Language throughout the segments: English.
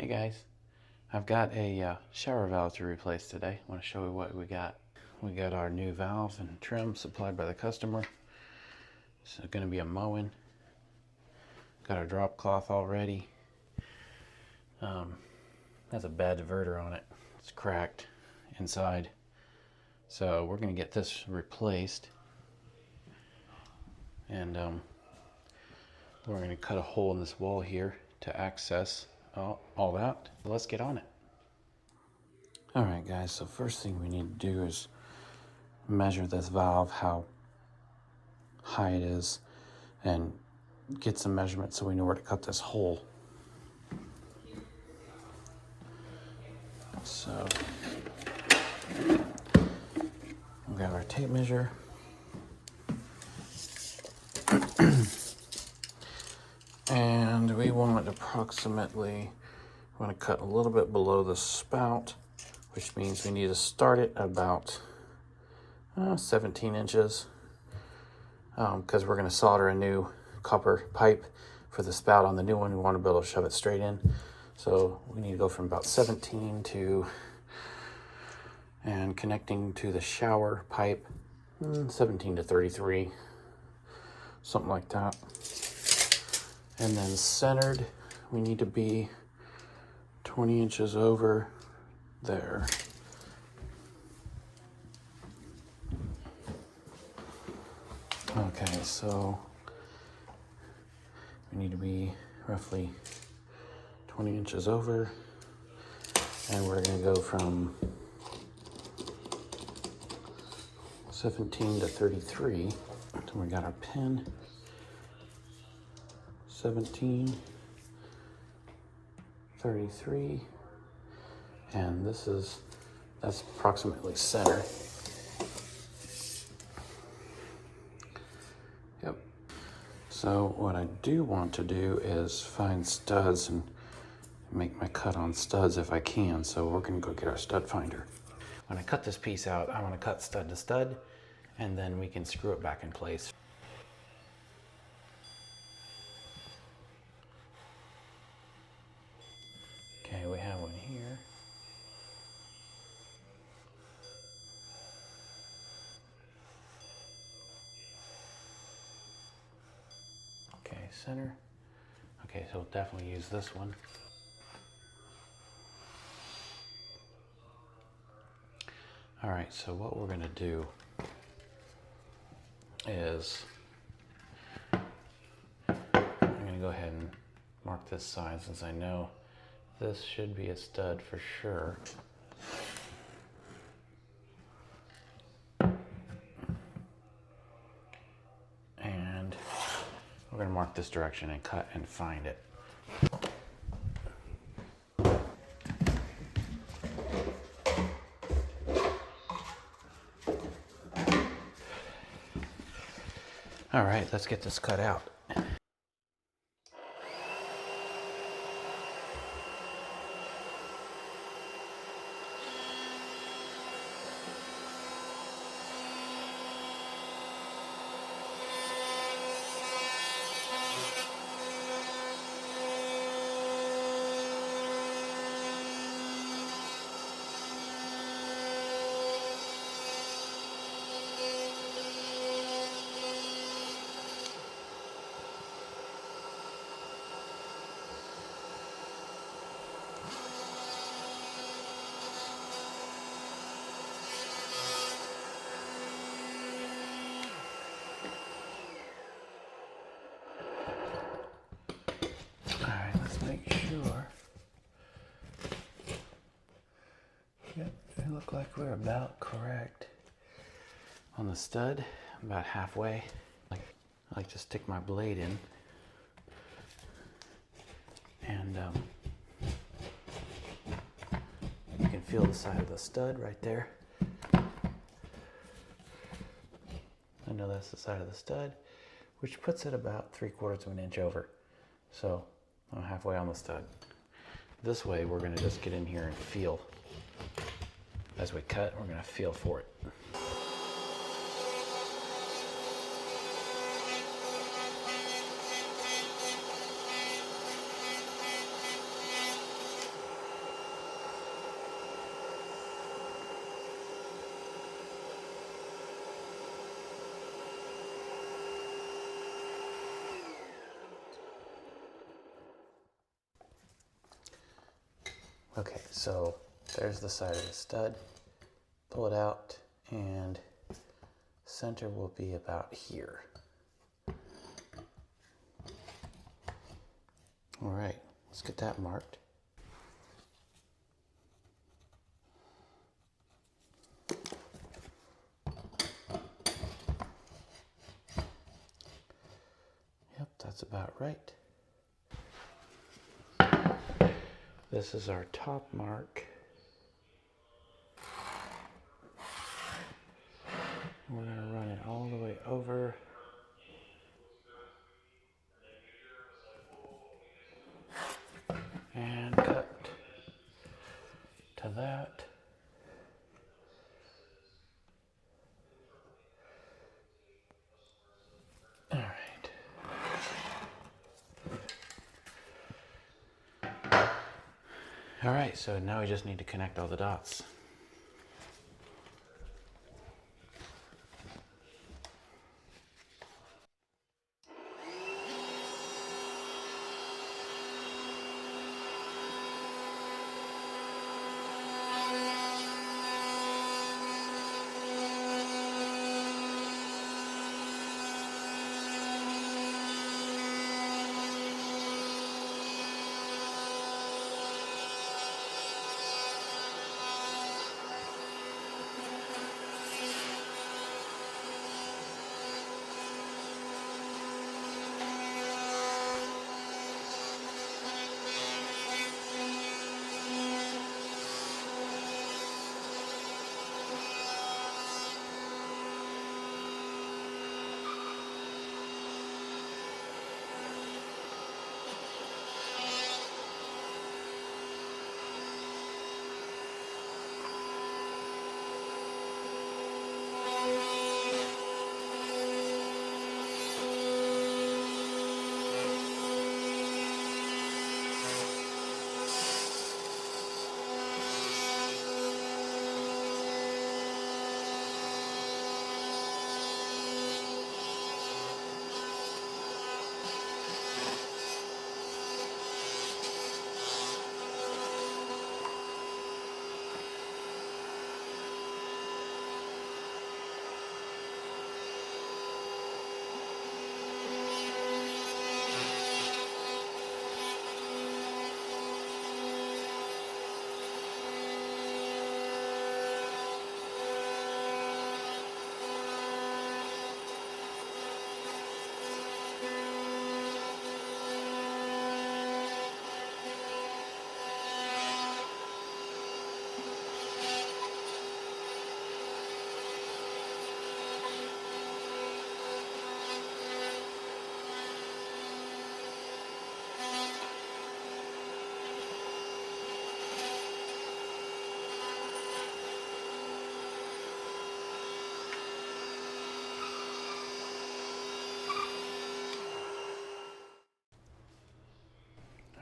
Hey guys, I've got a shower valve to replace today. I want to show you what we got. We got our new valve and trim supplied by the customer. It's going to be a mowing. Got our drop cloth already. Has a bad diverter on it. It's cracked inside. So we're going to get this replaced. And we're going to cut a hole in this wall here to access all that. Let's get on it. Alright guys, so first thing we need to do is measure this valve, how high it is, and get some measurements so we know where to cut this hole. So we'll grab our tape measure. And we want approximately, we want to cut a little bit below the spout, which means we need to start it about 17 inches because we're going to solder a new copper pipe for the spout on the new one. We want to be able to shove it straight in. So we need to go from about 17 to, and connecting to the shower pipe, 17 to 33, something like that. And then centered, we need to be 20 inches over there. Okay, so we need to be roughly 20 inches over, and we're going to go from 17 to 33. So we got our pin. 17, 33, and that's approximately center. Yep. So what I do want to do is find studs and make my cut on studs if I can. So we're gonna go get our stud finder. When I cut this piece out, I want to cut stud to stud, and then we can screw it back in place. Okay, we have one here. Okay, center. Okay, so we'll definitely use this one. All right, so what we're gonna do is I'm gonna go ahead and mark this side since I know this should be a stud for sure. And we're going to mark this direction and cut and find it. All right, let's get this cut out. Yep, it looked like we're about correct on the stud, about halfway. I like to stick my blade in, and you can feel the side of the stud right there. I know that's the side of the stud, which puts it about 3/4 of an inch over. So I'm halfway on the stud. This way we're going to just get in here and feel. As we cut, we're going to feel for it. Okay, so there's the side of the stud. Pull it out, and center will be about here. All right, let's get that marked. Yep, that's about right. This is our top mark. We're going to run it all the way over. And cut to that. All right. All right, so now we just need to connect all the dots.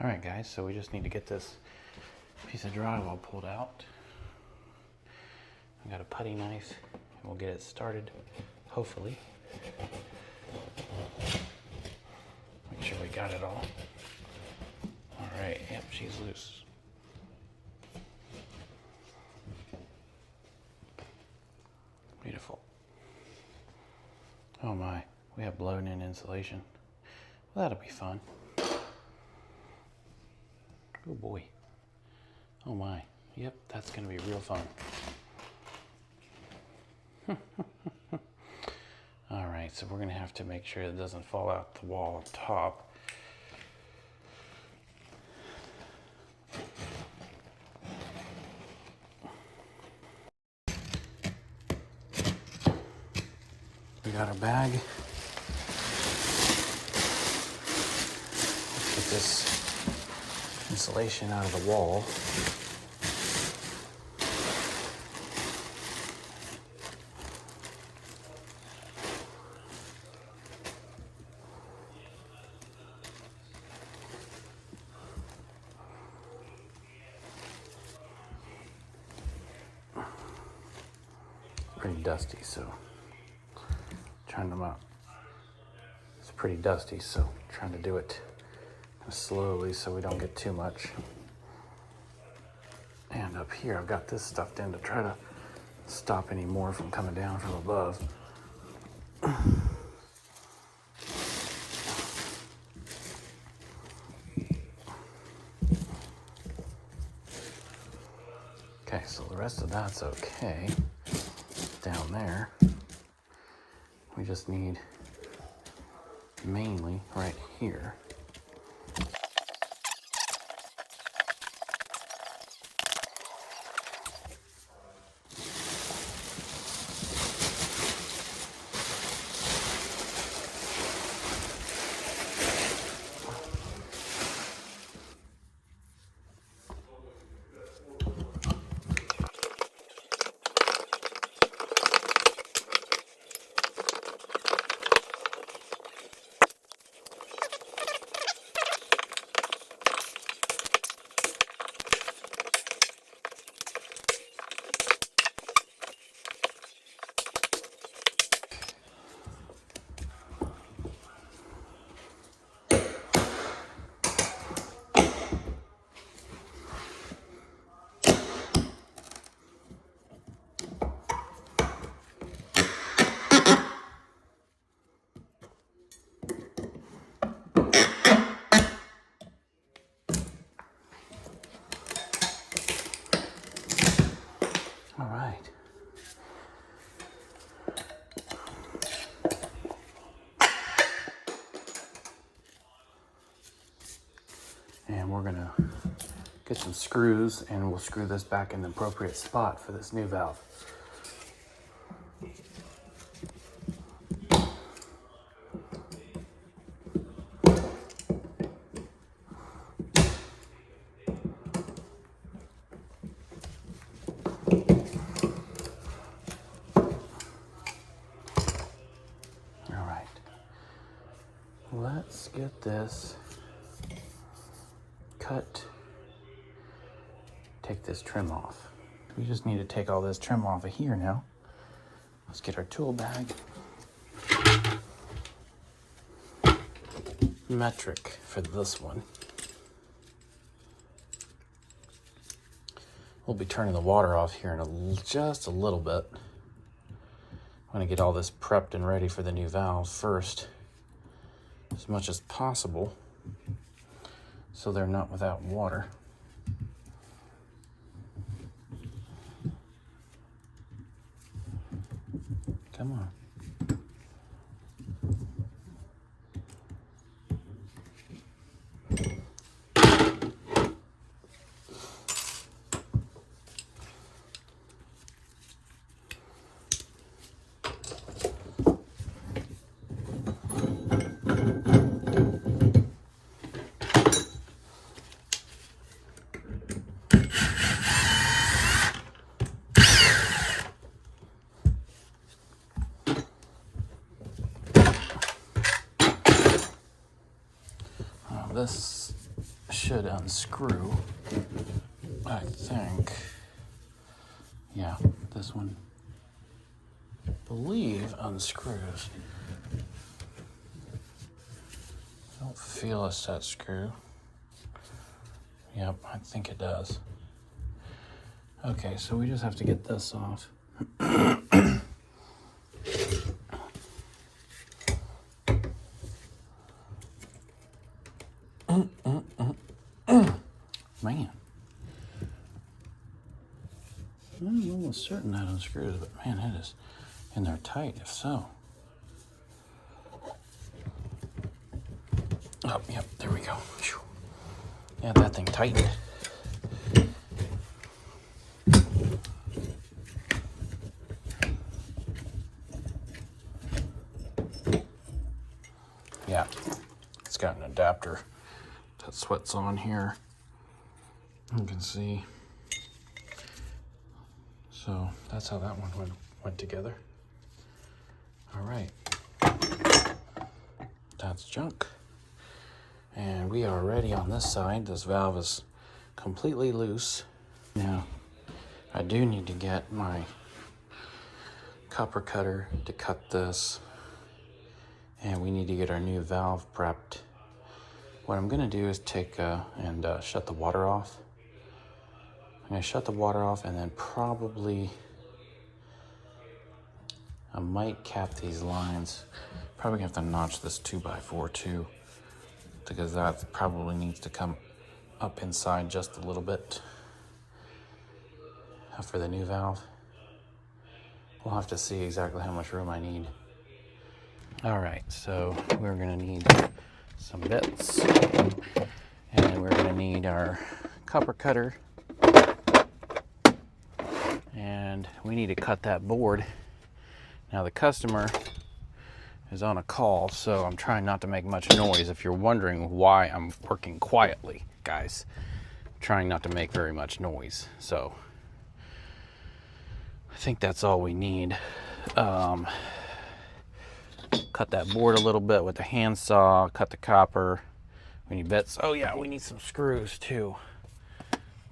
All right, guys, so we just need to get this piece of drywall pulled out. I got a putty knife, and we'll get it started, hopefully. Make sure we got it all. All right, yep, she's loose. Beautiful. Oh my, we have blown-in insulation. Well, that'll be fun. Oh boy. Oh my. Yep, that's gonna be real fun. All right, so we're gonna have to make sure it doesn't fall out the wall on top. We got our bag. Let's get this insulation out of the wall. Pretty dusty, so trying them out. It's pretty dusty, so trying to do it slowly so we don't get too much. And up here, I've got this stuffed in to try to stop any more from coming down from above. Okay, so the rest of that's okay. Down there, we just need mainly right here. All right. And we're gonna get some screws and we'll screw this back in the appropriate spot for this new valve. All right. Let's get this cut. Take this trim off. We just need to take all this trim off of here now. Let's get our tool bag. Metric for this one. We'll be turning the water off here in just a little bit. I'm gonna get all this prepped and ready for the new valve first, as much as possible, so they're not without water. Come on. This should unscrew, I think. Yeah, this one, I believe, unscrews. I don't feel a set screw. Yep, I think it does. Okay, so we just have to get this off. Man. I'm almost certain that unscrews, but man, it is in there tight, if so. Oh, yep, there we go. Yeah, that thing tightened. Yeah, it's got an adapter. That's what's on here. You can see. So that's how that one went together. All right. That's junk. And we are ready on this side. This valve is completely loose. Now, I do need to get my copper cutter to cut this. And we need to get our new valve prepped. What I'm gonna do is take and shut the water off. I'm gonna shut the water off, and then probably I might cap these lines. Probably gonna have to notch this 2x4 too, because that probably needs to come up inside just a little bit for the new valve. We'll have to see exactly how much room I need. All right, so we're gonna need some bits, and we're gonna need our copper cutter, and we need to cut that board. Now the customer is on a call, so I'm trying not to make much noise. If you're wondering why I'm working quietly, guys, I'm trying not to make very much noise. So I think that's all we need. Cut that board a little bit with the handsaw, cut the copper. We need bits. Oh yeah, we need some screws too.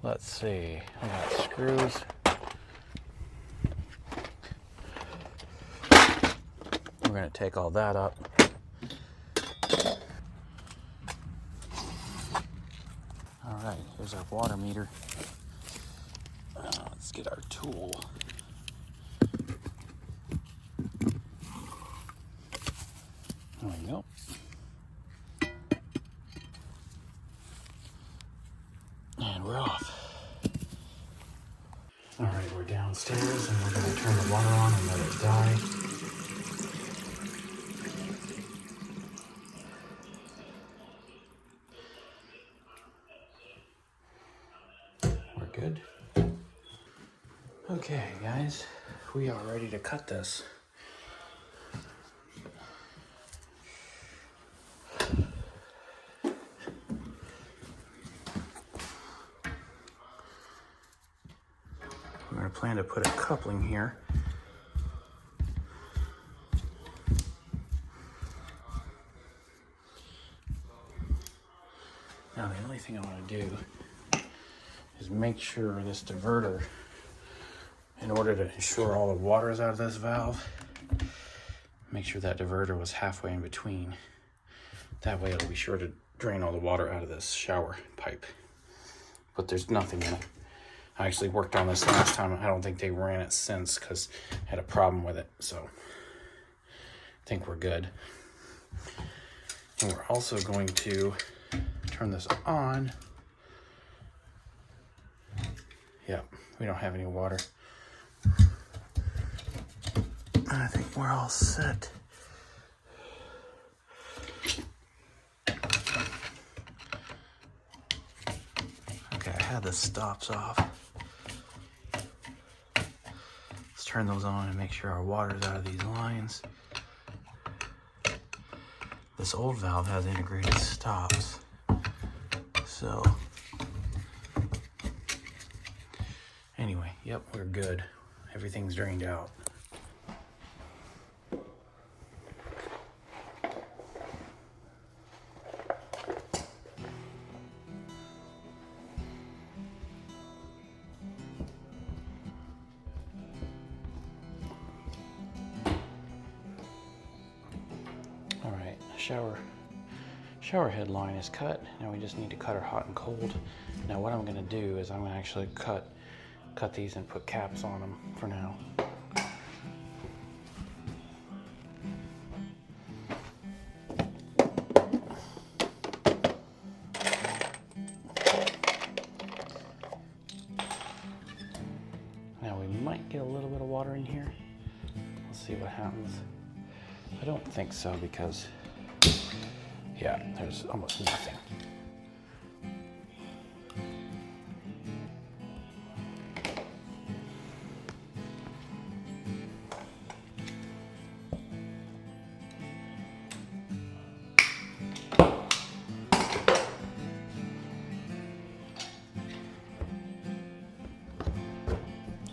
Let's see, I got screws. We're gonna take all that up. All right, here's our water meter. Let's get our tool. There we go. And we're off. All right, we're downstairs, and we're gonna turn the water on and let it die. We're good. Okay, guys, we are ready to cut this. We're going to plan to put a coupling here. Now the only thing I want to do is make sure this diverter, in order to ensure all the water is out of this valve, make sure that diverter was halfway in between. That way it'll be sure to drain all the water out of this shower pipe. But there's nothing in it. I actually worked on this last time. I don't think they ran it since because I had a problem with it. So I think we're good. And we're also going to turn this on. Yeah, we don't have any water. I think we're all set. Okay, I had the stops off. Let's turn those on and make sure our water's out of these lines. This old valve has integrated stops. So, anyway, yep, we're good. Everything's drained out. All right, shower head line is cut. Now we just need to cut our hot and cold. Now what I'm gonna do is I'm gonna actually cut these and put caps on them for now. Now we might get a little bit of water in here. We'll see what happens. I don't think so because, yeah, there's almost nothing.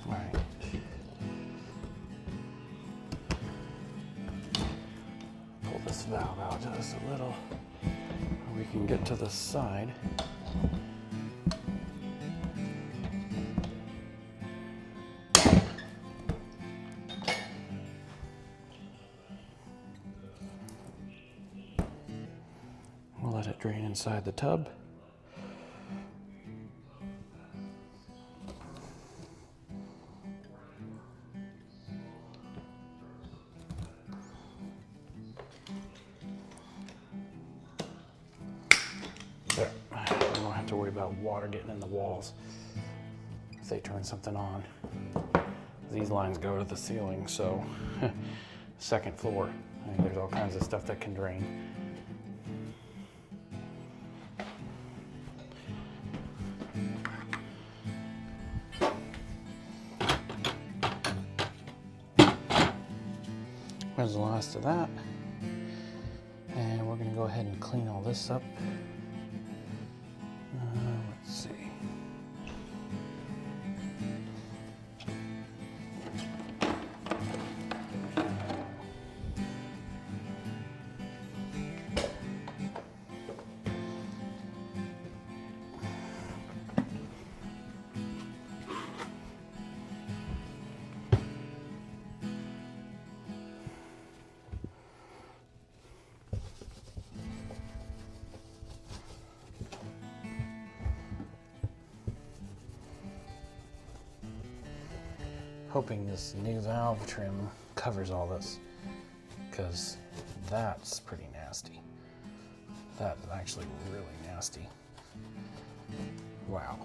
All right. Pull this valve out just a little. We can get to the side. We'll let it drain inside the tub. to worry about water getting in the walls if they turn something on. These lines go to the ceiling, so second floor. I mean, there's all kinds of stuff that can drain. There's the last of that. And we're gonna go ahead and clean all this up. Let's see. Hoping this new valve trim covers all this, because that's pretty nasty. That is actually really nasty. Wow.